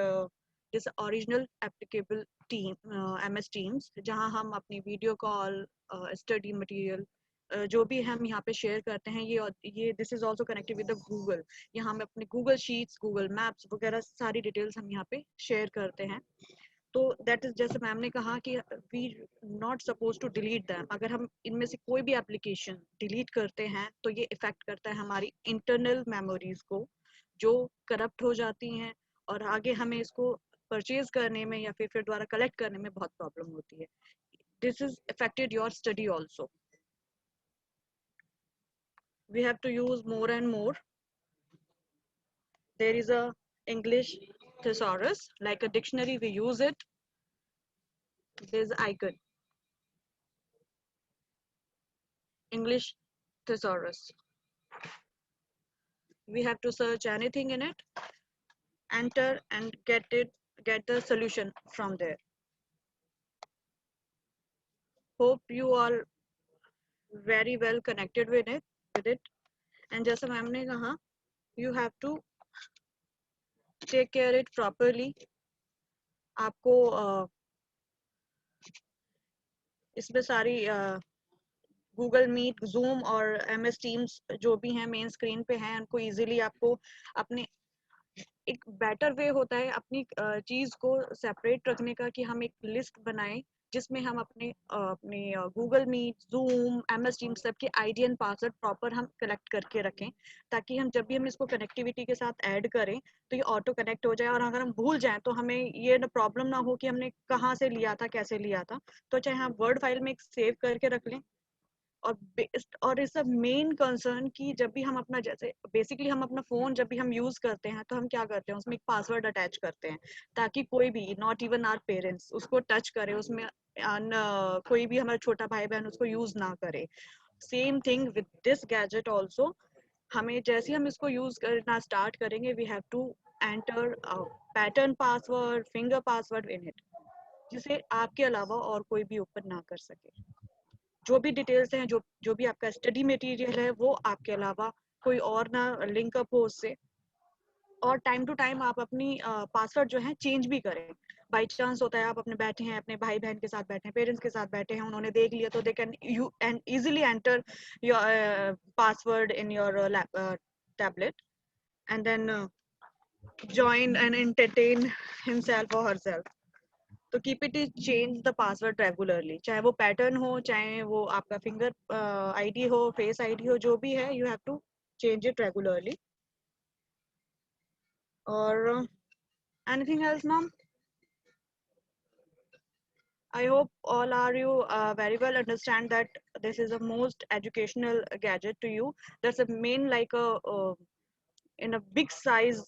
this original applicable team MS Teams, जहाँ हम अपनी video call, study material, जो भी हम यहाँ पे share करते हैं, ये this is also connected with the Google. यहाँ हम अपने गूगल शीट्स, गूगल मैप्स वगैरह सारी डिटेल्स हम यहाँ पे शेयर करते हैं. तो दैट इज, जैसे मैम ने कहा कि we not suppose to delete them. अगर हम इनमें से कोई भी एप्लीकेशन डिलीट करते हैं तो ये इफेक्ट करता है हमारी इंटरनल मेमोरीज को, जो करप्ट हो जाती हैं, और आगे हमें इसको परचेज करने में या फिर द्वारा कलेक्ट करने में बहुत प्रॉब्लम होती है। This is affected your study also. We have to use more and more. There is a English thesaurus, like a dictionary, we use it. There's icon, English thesaurus. We have to search anything in it, enter and get the solution from there. Hope you all very well connected with it. And जैसा ma'am ने कहा, you have to take care it properly. आपको इसमें सारी Google meet, zoom और MS teams जो भी हैं मेन स्क्रीन पे हैं, उनको इजीली आपको अपने एक बेटर वे होता है अपनी चीज को सेपरेट रखने का, कि हम एक लिस्ट बनाएं जिसमें हम अपने Google meet, zoom, MS team सब के आईडी एंड पासवर्ड प्रॉपर हम कलेक्ट करके रखें, ताकि हम जब भी हम इसको कनेक्टिविटी के साथ ऐड करें तो ये ऑटो कनेक्ट हो जाए, और अगर हम भूल जाएं तो हमें ये प्रॉब्लम ना हो कि हमने कहाँ से लिया था, कैसे लिया था। तो चाहे हम वर्ड फाइल में सेव करके रख लें, और इस मेन कंसर्न कि जब भी हम अपना, जैसे बेसिकली हम अपना फोन जब भी हम यूज करते हैं तो हम क्या करते हैं, उसमें एक पासवर्ड अटैच करते हैं, ताकि कोई भी, नॉट इवन आवर पेरेंट्स, उसको टच करे, उसमें कोई भी हमारा छोटा भाई बहन उसको यूज ना करे। Same thing with this gadget also. हमें जैसे हम इसको यूज करना स्टार्ट करेंगे, we have to enter pattern password, finger password in it, जिसे आपके अलावा और कोई भी ओपन ना कर सके। जो भी डिटेल्स हैं, जो भी आपका स्टडी मटेरियल है, वो आपके अलावा कोई और ना लिंक अप हो उससे। और टाइम टू टाइम आप अपनी पासवर्ड जो है चेंज भी करें। बाई चांस होता है आप अपने बैठे हैं, अपने भाई बहन के साथ बैठे हैं, पेरेंट्स के साथ बैठे हैं, उन्होंने देख लिया, तो they can you and easily enter your password in your tablet and then join and entertain himself or herself. तो keep it is change the password regularly, चाहे वो पैटर्न हो, चाहे वो आपका फिंगर आईडी हो, फेस आईडी हो, जो भी है, you have to change it regularly. और anything else ma'am? I hope all are you very well understand that this is a most educational gadget to you. That's a main like a in a big size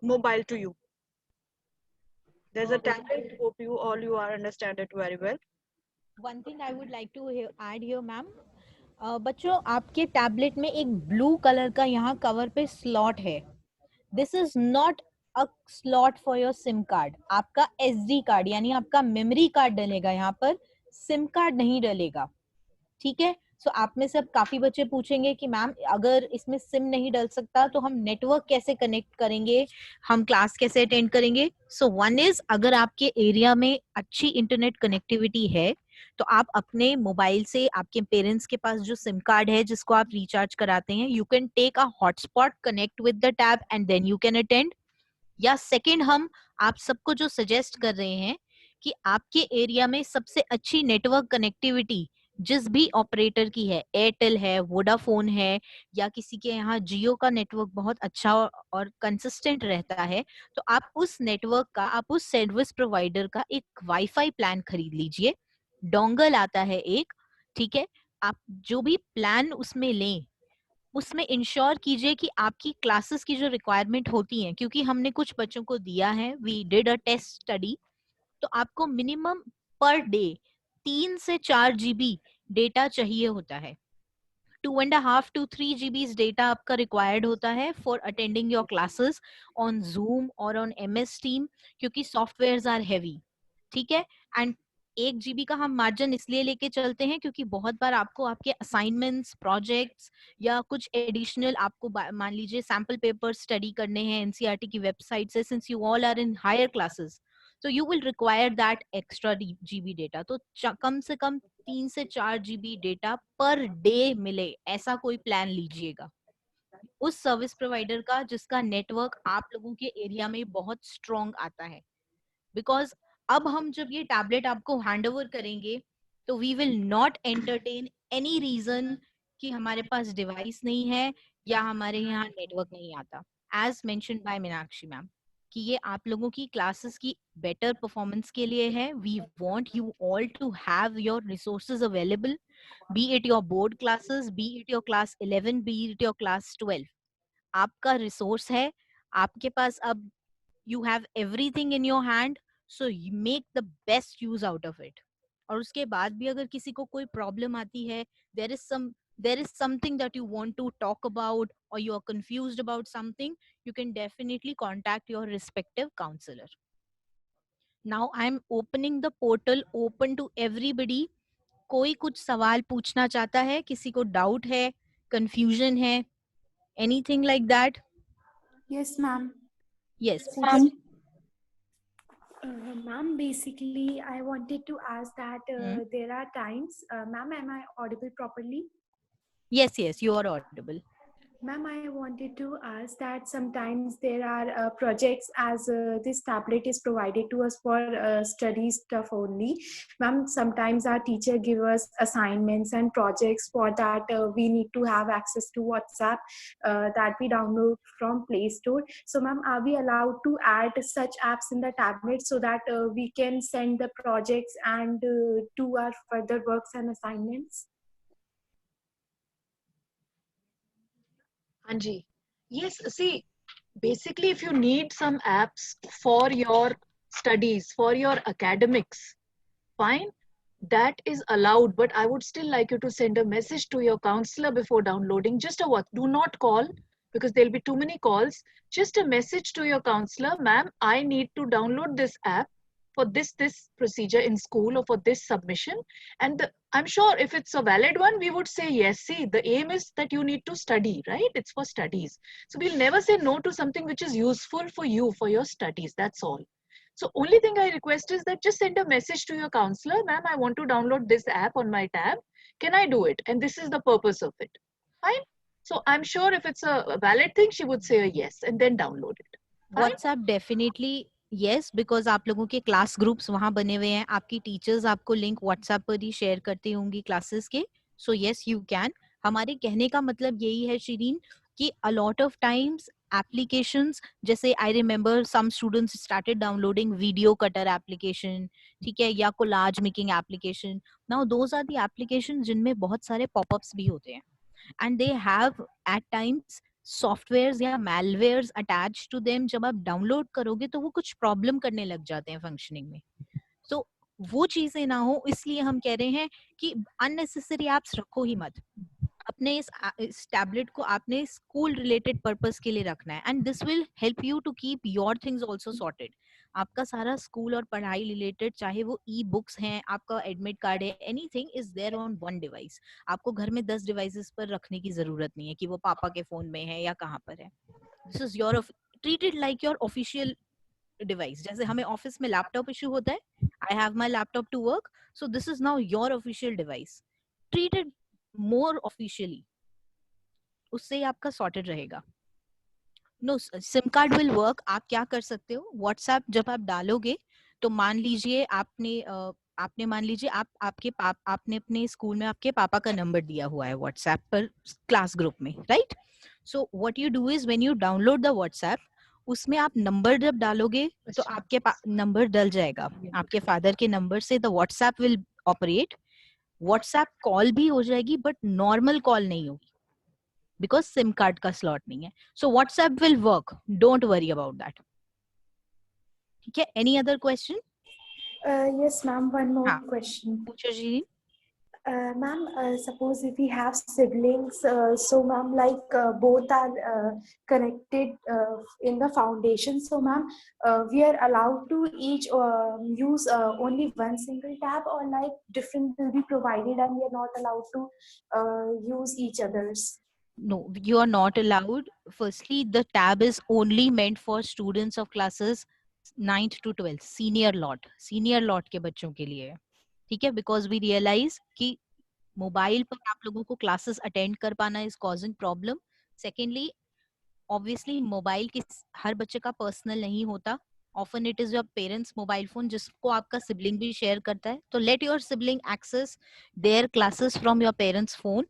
mobile to you. There's a tablet. Hope you are understand it very well. One thing I would like to add here, ma'am. बच्चों, आपके tablet में एक blue colour का यहाँ cover पे slot है. This is not a slot for your SIM card. आपका SD card यानी आपका मेमोरी कार्ड डलेगा यहाँ पर, सिम कार्ड नहीं डलेगा. ठीक है. सो आप में से अब काफी बच्चे पूछेंगे कि मैम अगर इसमें सिम नहीं डल सकता तो हम नेटवर्क कैसे कनेक्ट करेंगे, हम क्लास कैसे अटेंड करेंगे. सो वन इज, अगर आपके एरिया में अच्छी इंटरनेट कनेक्टिविटी है तो आप अपने मोबाइल से, आपके पेरेंट्स के पास जो सिम कार्ड है जिसको आप रिचार्ज कराते हैं, you can take a hotspot, connect with the tab and then you can attend. या सेकेंड, हम आप सबको जो सजेस्ट कर रहे हैं कि आपके एरिया में सबसे अच्छी नेटवर्क कनेक्टिविटी जिस भी ऑपरेटर की है, एयरटेल है, वोडाफोन है, या किसी के यहाँ जियो का नेटवर्क बहुत अच्छा और कंसिस्टेंट रहता है, तो आप उस नेटवर्क का, आप उस सर्विस प्रोवाइडर का एक वाईफाई प्लान खरीद लीजिए. डोंगल आता है एक, ठीक है. आप जो भी प्लान उसमें लें, उसमें इंश्योर कीजिए कि आपकी क्लासेस की जो रिक्वायरमेंट होती है, क्योंकि हमने कुछ बच्चों को दिया है, we did a test study, तो आपको मिनिमम पर डे 3 से 4 GB डेटा चाहिए होता है. 2.5 to 3 GB डेटा आपका रिक्वायर्ड होता है for attending your classes on zoom और ऑन MS टीम, क्योंकि सॉफ्टवेयर्स आर हैवी. ठीक है. एंड 1 GB का हम मार्जिन इसलिए लेके चलते हैं क्योंकि बहुत बार आपको आपके असाइनमेंट्स, प्रोजेक्ट्स या कुछ एडिशनल आपको मान लीजिए सैम्पल पेपर स्टडी करने हैं NCERT की वेबसाइट से, since you all are in higher classes, so you will require that extra GB data. तो कम से कम 3 से 4 GB डेटा पर डे मिले, ऐसा कोई प्लान लीजिएगा उस सर्विस प्रोवाइडर का जिसका नेटवर्क आप लोगों के एरिया में बहुत स्ट्रॉन्ग आता है. बिकॉज अब हम जब ये टैबलेट आपको हैंड ओवर करेंगे तो we will not entertain any reason कि हमारे पास डिवाइस नहीं है या हमारे यहाँ नेटवर्क नहीं आता. As mentioned by Meenakshi ma'am कि ये आप लोगों की क्लासेस की बेटर परफॉर्मेंस के लिए है. We want you all to have your resources available, be it your board classes, be it your class 11, be it your class 12. आपका रिसोर्स है आपके पास. अब you have everything in your hand, so you make the best use out of it. और उसके बाद भी अगर किसी को कोई प्रॉब्लम आती है, there is something that you want to talk about or you are confused about something, you can definitely contact your respective counselor. Now I am opening the portal open to everybody. कोई कुछ सवाल पूछना चाहता है, किसी को doubt है, confusion है, anything like that? Yes, ma'am. Yes, Yes, पूछो. ma'am. Ma'am, basically, I wanted to ask that Hmm. there are times, ma'am, am I audible properly? Yes, you are audible. Ma'am, I wanted to ask that sometimes there are projects as this tablet is provided to us for study stuff only. Ma'am, sometimes our teacher give us assignments and projects for that we need to have access to WhatsApp that we download from Play Store. So ma'am, are we allowed to add such apps in the tablet so that we can send the projects and do our further works and assignments? Anji, yes, see, basically, if you need some apps for your studies, for your academics, fine, that is allowed. But I would still like you to send a message to your counselor before downloading. Just a what? Do not call because there'll be too many calls. Just a message to your counselor, ma'am, I need to download this app for this procedure in school or for this submission. And I'm sure if it's a valid one, we would say yes. See, the aim is that you need to study, right? It's for studies. So we'll never say no to something which is useful for you, for your studies. That's all. So only thing I request is that just send a message to your counselor, ma'am, I want to download this app on my tab. Can I do it? And this is the purpose of it. Fine. So I'm sure if it's a valid thing, she would say a yes and then download it. Fine. WhatsApp definitely yes, because आप लोगों के class groups वहां बने हुए हैं, आपकी teachers आपको link WhatsApp पर ही शेयर करती होंगी क्लासेस के. So yes you can. हमारे कहने का मतलब यही है शिरीन कि a lot of times applications, जैसे I remember some students started downloading video cutter application, ठीक है, या collage making application. Now those are the application जिनमें बहुत सारे पॉपअप्स भी होते हैं and they have at times software या मैलवेयर अटैच टू देम. जब आप डाउनलोड करोगे तो वो कुछ प्रॉब्लम करने लग जाते हैं फंक्शनिंग में. तो वो चीजें ना हो इसलिए हम कह रहे हैं कि अननेसेसरी एप्स रखो ही मत. अपने इस टैबलेट को आपने स्कूल रिलेटेड पर्पस के लिए रखना है and this will help you to keep your things also sorted. आपका सारा स्कूल और पढ़ाई रिलेटेड, चाहे वो ई बुक्स हैं, आपका एडमिट कार्ड है, anything is there on one device. आपको घर में 10 डिवाइसेस पर रखने की जरूरत नहीं है कि वो पापा के फोन में है या कहाँ पर है. This is your, treated like your official device. जैसे हमें ऑफिस में लैपटॉप इशू होता है, I have my laptop to work, so this is now your official device. Treated more officially, उससे ही आपका सॉर्टेड रहेगा. No, sim card will work. आप क्या कर सकते हो, व्हाट्सएप जब आप डालोगे तो मान लीजिए आपने मान लीजिए आपने अपने स्कूल में आपके पापा का नंबर दिया हुआ है व्हाट्सएप पर क्लास ग्रुप में, right? So what you do is when you download the WhatsApp, उसमें आप नंबर जब डालोगे तो आपके नंबर डल जाएगा. आपके फादर के नंबर से the WhatsApp will operate. WhatsApp call भी हो जाएगी बट नॉर्मल कॉल नहीं होगी बिकॉज सिम कार्ड का स्लॉट नहीं है. So WhatsApp will work, don't worry about that. ठीक है, any other question? Yes, ma'am. One more हाँ. question. पूछो जी. Ma'am, suppose if we have siblings, so ma'am, like both are connected in the foundation. So ma'am, we are allowed to each use only one single tab, or like different will be provided, and we are not allowed to use each other's. No, you are not allowed. Firstly, the tab is only meant for students of classes 9th to 12th, senior lot के बच्चों के लिए है. ठीक है, because we realise कि mobile पर आप लोगों को क्लासेस अटेंड कर पाना is causing problem. Secondly, obviously mobile हर बच्चे का पर्सनल नहीं होता. Often it is your parents mobile phone जिसको आपका सिबलिंग भी शेयर करता है, तो let your sibling access their classes from your parents phone,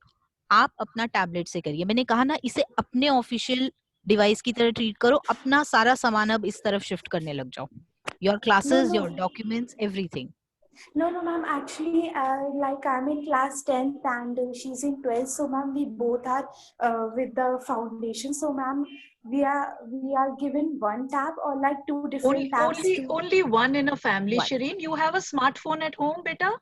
आप अपना टैबलेट से करिए। मैंने कहा ना, इसे अपने ऑफिशियल डिवाइस की तरह ट्रीट करो, अपना सारा सामान अब इस तरफ शिफ्ट करने लग जाओ, your No, classes, no. Your documents, everything. No, no, ma'am. Actually, like I'm in class 10th and she's in 12th. So, ma'am, we both are with the foundation. So, ma'am, we are given one tab or like two different tabs to. Only one in a family, One. Shireen. You have a smartphone at home, beta?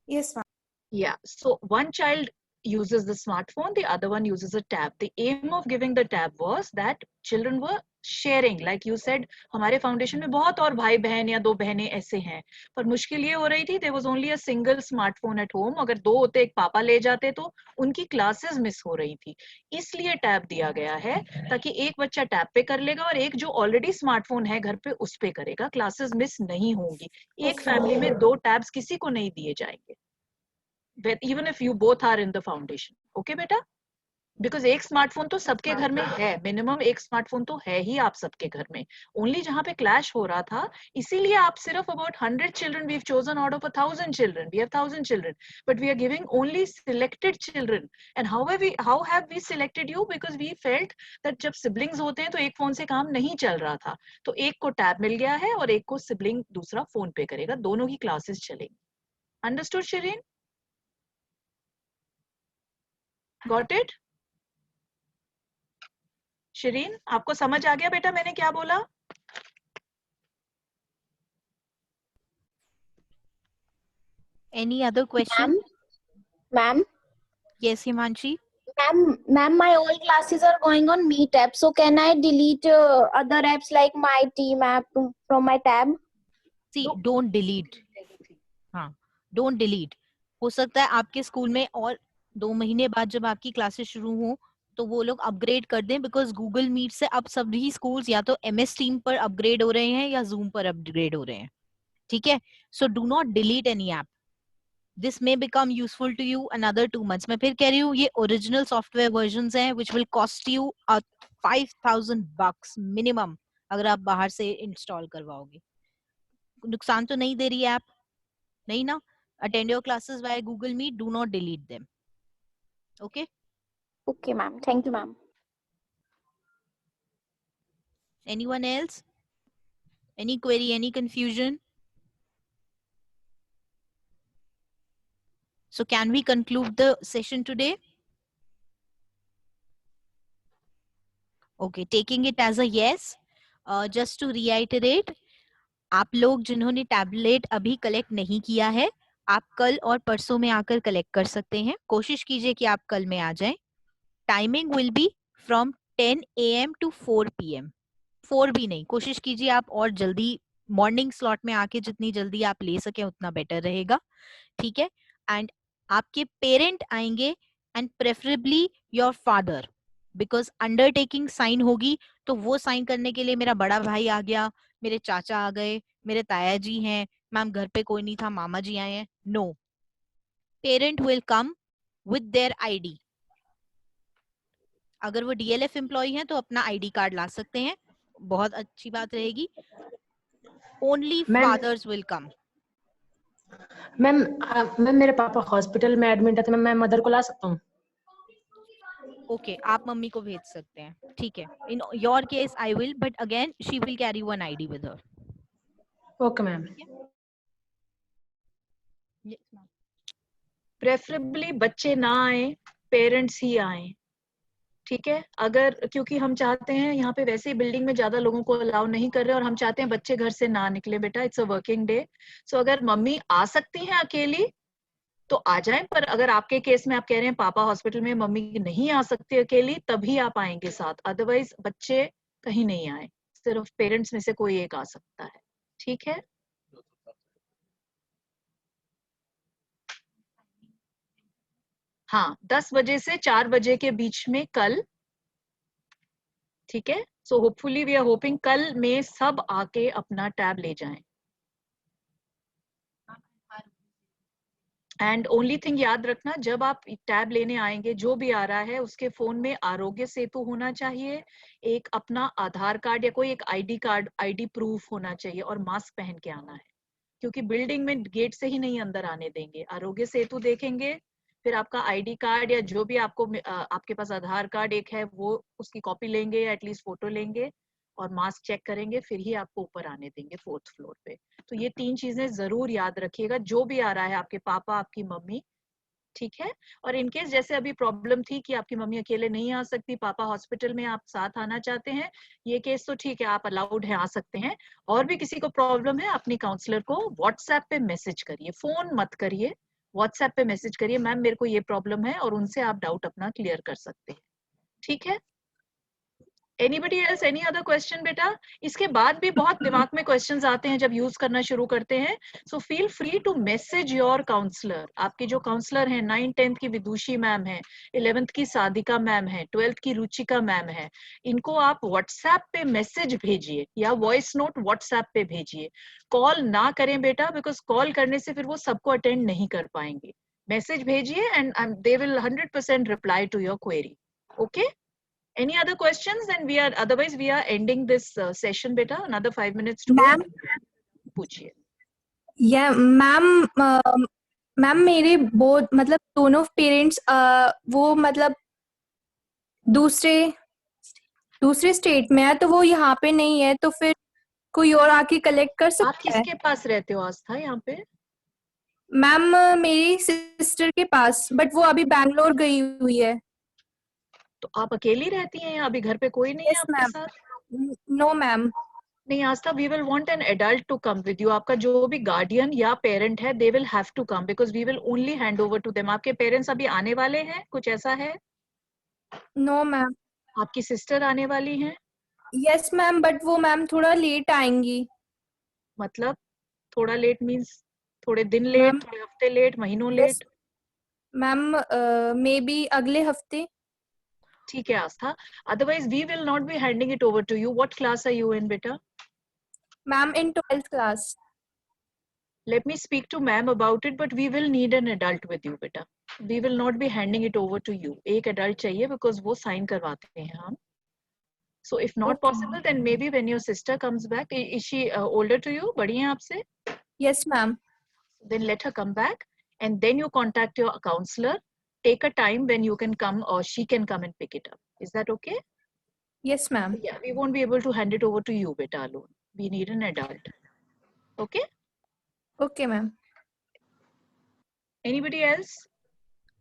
Yes, ma'am. Yeah, so one child uses the smartphone, the other one uses a tab. The aim of giving the tab was that children were sharing. Like you said, हमारे foundation में बहुत और भाई बहन या दो बहनें ऐसे हैं, पर मुश्किल ये हो रही थी, there was only a single smartphone at home. अगर दो होते, एक पापा ले जाते, तो उनकी क्लासेस मिस हो रही थी। इसलिए टैब दिया गया है, ताकि एक बच्चा टैब पे कर लेगा और एक जो ऑलरेडी स्मार्टफोन है घर पे उस पे करेगा, क्लासेस मिस नहीं होंगी। एक फैमिली में दो टैब्स किसी को नहीं दिए जाएंगे, even if you both are in the foundation. Okay बेटा? बिकॉज एक स्मार्टफोन तो सबके घर में है, मिनिमम एक स्मार्टफोन तो है ही आप सबके घर में। ओनली जहां पे क्लैश हो रहा था, इसीलिए आप सिर्फ about 100 children we have chosen out of 1000 children, we have 1000 children, but we are giving only selected children. And how have we selected you? Because we felt that जब सिबलिंग्स होते हैं तो एक फोन से काम नहीं चल रहा था, तो एक को टैब मिल गया है और एक को सिबलिंग दूसरा फोन पे करेगा, दोनों की क्लासेस चलेंगी। Understood Shirin? Got it? Shirin, आपको समझ आ गया बेटा मैंने क्या बोला? Any other question? Ma'am, Yes, Himanshi. ma'am, my all classes are going on Meet app. So can I delete other apps like my team app from my tab? See, don't delete. हाँ, don't delete. हो सकता है आपके school में और 2 महीने बाद जब आपकी क्लासेस शुरू हो तो वो लोग अपग्रेड कर दें, बिकॉज गूगल मीट से अब सभी स्कूल्स या तो MS टीम पर अपग्रेड हो रहे हैं या जूम पर अपग्रेड हो रहे हैं। ठीक है, so do not delete any app, this may become useful to you another 2 months। मैं फिर कह रही हूँ, ये ओरिजिनल सॉफ्टवेयर वर्जन्स हैं which will cost you $5,000 minimum अगर आप बाहर से इंस्टॉल करवाओगे। नुकसान तो नहीं दे रही है ऐप, नहीं ना? Attend your classes via Google Meet. Do not delete them. Okay? Okay, ma'am. Thank you, ma'am. Anyone else? Any query, any confusion? So can we conclude the session today? Okay, taking it as a yes. Just to reiterate, आप लोग जिन्होंने tablet अभी collect नहीं किया है, आप कल और परसों में आकर कलेक्ट कर सकते हैं। कोशिश कीजिए कि आप कल में आ जाएं। Timing will be from 10 AM to 4 PM। 4 भी नहीं, कोशिश कीजिए आप और जल्दी मॉर्निंग स्लॉट में आके जितनी जल्दी आप ले सके उतना बेटर रहेगा। ठीक है, एंड आपके पेरेंट आएंगे and preferably your father, because undertaking sign होगी तो वो साइन करने के लिए मेरा बड़ा भाई आ गया, मेरे चाचा आ गए, मेरे ताया जी हैं, मैम घर पे कोई नहीं था, मामा जी आए हैं। No, parent will come with their ID। अगर वो DLF एम्प्लॉय हैं तो अपना ID कार्ड ला सकते हैं, बहुत अच्छी बात रहेगी। Only fathers will come. Ma'am मेरे पापा हॉस्पिटल में एडमिट है, तो मैं मदर को ला सकता हूँ? ओके, आप मम्मी को भेज सकते हैं। ठीक है, in your case I will, but again she will carry one ID with her. Okay ma'am. Preferably बच्चे ना आए, पेरेंट्स ही आए। ठीक है, अगर क्योंकि हम चाहते हैं, यहाँ पे वैसे ही बिल्डिंग में ज्यादा लोगों को अलाउ नहीं कर रहे और हम चाहते हैं बच्चे घर से ना निकले बेटा, इट्स अ वर्किंग डे। सो अगर मम्मी आ सकती हैं अकेली तो आ जाएं, पर अगर आपके केस में आप कह रहे हैं पापा हॉस्पिटल में, मम्मी नहीं आ सकती अकेली, तभी आप आएंगे साथ, अदरवाइज बच्चे कहीं नहीं आए, सिर्फ पेरेंट्स में से कोई एक आ सकता है। ठीक है, हाँ, 10 बजे से 4 बजे के बीच में कल। ठीक है, so hopefully we are hoping कल में सब आके अपना टैब ले जाएं। एंड ओनली थिंग याद रखना, जब आप टैब लेने आएंगे, जो भी आ रहा है उसके फोन में आरोग्य सेतु होना चाहिए, एक अपना आधार कार्ड या कोई एक आईडी कार्ड, आईडी प्रूफ होना चाहिए, और मास्क पहन के आना है, क्योंकि बिल्डिंग में गेट से ही नहीं अंदर आने देंगे। आरोग्य सेतु देखेंगे, फिर आपका आईडी कार्ड या जो भी आपको आपके पास आधार कार्ड एक है वो, उसकी कॉपी लेंगे या एटलीस्ट फोटो लेंगे, और मास्क चेक करेंगे, फिर ही आपको ऊपर आने देंगे 4th फ्लोर पे। तो ये 3 चीजें जरूर याद रखिएगा, जो भी आ रहा है, आपके पापा, आपकी मम्मी, ठीक है। और इनकेस जैसे अभी प्रॉब्लम थी कि आपकी मम्मी अकेले नहीं आ सकती, पापा हॉस्पिटल में, आप साथ आना चाहते हैं, ये केस तो ठीक है, आप अलाउड है, आ सकते हैं। और भी किसी को प्रॉब्लम है, अपनी काउंसलर को व्हाट्सएप पे मैसेज करिए, फोन मत करिए, व्हाट्सएप पे मैसेज करिए, मैम मेरे को ये प्रॉब्लम है, और उनसे आप डाउट अपना क्लियर कर सकते हैं, ठीक है। Anybody else, any other question बेटा? इसके बाद भी बहुत दिमाग में क्वेश्चंस आते हैं जब यूज करना शुरू करते हैं, so feel free to message your counsellor. आपके जो काउंसलर हैं, 9th 10th की विदुषी मैम है, 11th की साधिका मैम है, 12th की रुचिका मैम है, इनको आप व्हाट्सएप पे मैसेज भेजिए या वॉइस नोट व्हाट्सएप पे भेजिए। कॉल ना करें बेटा, बिकॉज कॉल करने से फिर वो सबको अटेंड नहीं कर पाएंगे। मैसेज भेजिए and they will 100% reply to your query, okay? Any other questions? Then we are, otherwise we are ending this session beta. Another 5 minutes to go. Ma'am पूछिए। या मैम मैम मेरे बहुत मतलब दोनों पेरेंट्स वो मतलब दूसरे दूसरे स्टेट में है, तो वो यहाँ पे नहीं है, तो फिर कोई और आके कलेक्ट कर आप सकता है? किसके पास रहते हो आस्था यहाँ पे? मैम मेरी सिस्टर के पास, बट वो अभी बैंगलोर गई हुई है। तो आप अकेली रहती हैं यहाँ? अभी घर पे कोई नहीं है यस आपके मैम। साथ? No ma'am. नहीं Aastha, we will want an adult to come with you. आपका जो भी गार्डियन या पेरेंट है, they will have to come, because we will only hand over to them. आपके पेरेंट्स अभी आने वाले हैं, कुछ ऐसा है? No ma'am. आपकी सिस्टर आने वाली हैं? यस मैम, बट वो मैम थोड़ा लेट आएंगी। मतलब थोड़ा लेट मीन्स थोड़े दिन लेट, मैम थोड़े हफ्ते लेट, महीनों yes let? Ma'am, may be अगले हफ्ते। ठीक है आस्था, otherwise we will not be handing it over to you. What class are you in beta? Ma'am in 12th class. Let me speak to ma'am about it, but we will need an adult with you beta. We will not be handing it over to you. एक adult चाहिए because वो sign करवाते हैं हम. So if not Okay. possible, then maybe when your sister comes back, is she older to you? बड़ी हैं आपसे? Yes ma'am. Then let her come back, and then you contact your counselor. Take a time when you can come or she can come and pick it up. Is that okay? Yes ma'am. Yeah, we won't be able to hand it over to you beta alone. We need an adult. Okay? Okay ma'am. Anybody else?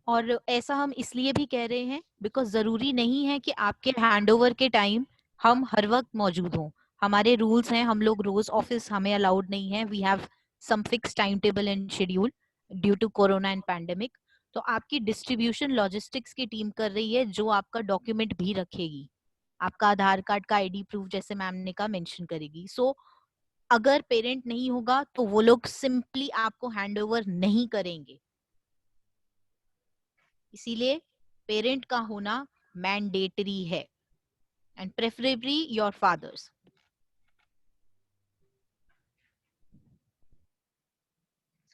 और ऐसा हम इसलिए भी कह रहे हैं because जरूरी नहीं है कि आपके हैंडओवर के टाइम हम हर वक्त मौजूद हों। हमारे रूल्स हैं, हम लोग रोज ऑफिस, हमें अलाउड नहीं है। We have some fix time table and schedule due to corona and pandemic. तो आपकी डिस्ट्रीब्यूशन लॉजिस्टिक्स की टीम कर रही है, जो आपका डॉक्यूमेंट भी रखेगी, आपका आधार कार्ड का आईडी प्रूफ जैसे मैम ने कहा मेंशन करेगी। सो अगर पेरेंट नहीं होगा तो वो लोग सिंपली आपको हैंडओवर नहीं करेंगे, इसीलिए पेरेंट का होना मैंडेटरी है, and preferably your fathers.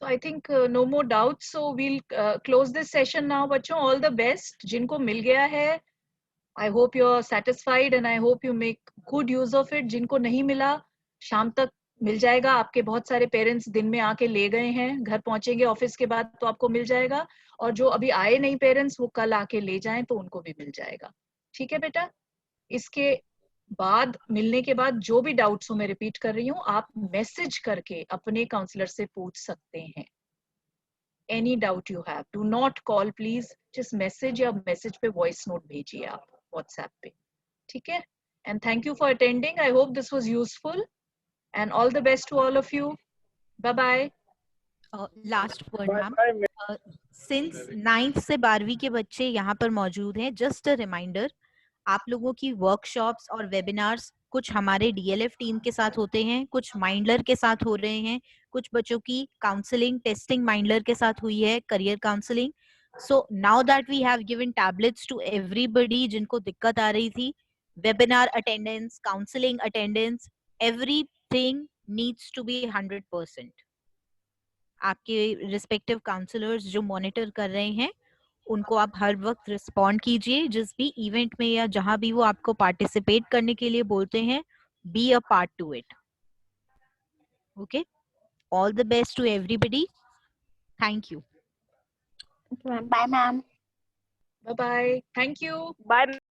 So I think no more doubts. So we'll close this session now. बच्चों, all the best. जिनको मिल गया है, I hope you're satisfied and I hope you make good use of it. जिनको नहीं मिला, शाम तक मिल जाएगा। आपके बहुत सारे पेरेंट्स दिन में आके ले गए हैं, घर पहुंचेंगे ऑफिस के बाद तो आपको मिल जाएगा। और जो अभी आए नहीं पेरेंट्स, वो कल आके ले जाएं तो उनको भी मिल जाएगा। ठीक है बेटा? इसके बाद, मिलने के बाद जो भी डाउट्स हो, मैं रिपीट कर रही हूँ, आप मैसेज करके अपने काउंसलर से पूछ सकते हैं। Any doubt you have, do not call please, just message या मैसेज पे वॉइस नोट भेजिए आप व्हाट्सएप पे, ठीक है? And thank you for attending. I hope this was useful and all the best to all of you. Bye bye. Last word ma'am, since 9th से 12वीं के बच्चे यहाँ पर मौजूद हैं, जस्ट अ रिमाइंडर, आप लोगों की वर्कशॉप्स और वेबिनार्स कुछ हमारे डीएलएफ टीम के साथ होते हैं, कुछ माइंडलर के साथ हो रहे हैं, कुछ बच्चों की काउंसलिंग टेस्टिंग माइंडलर के साथ हुई है, career counselling. So now that we have given tablets to everybody जिनको दिक्कत आ रही थी, webinar attendance, counselling attendance, everything needs to be 100%. आपके रिस्पेक्टिव काउंसलर्स जो मॉनिटर कर रहे हैं उनको आप हर वक्त रिस्पॉन्ड कीजिए, जिस भी इवेंट में या जहां भी वो आपको पार्टिसिपेट करने के लिए बोलते हैं, be a part to it. Okay, all the best to everybody. Thank you. Bye, ma'am. Bye bye. Thank you. Bye.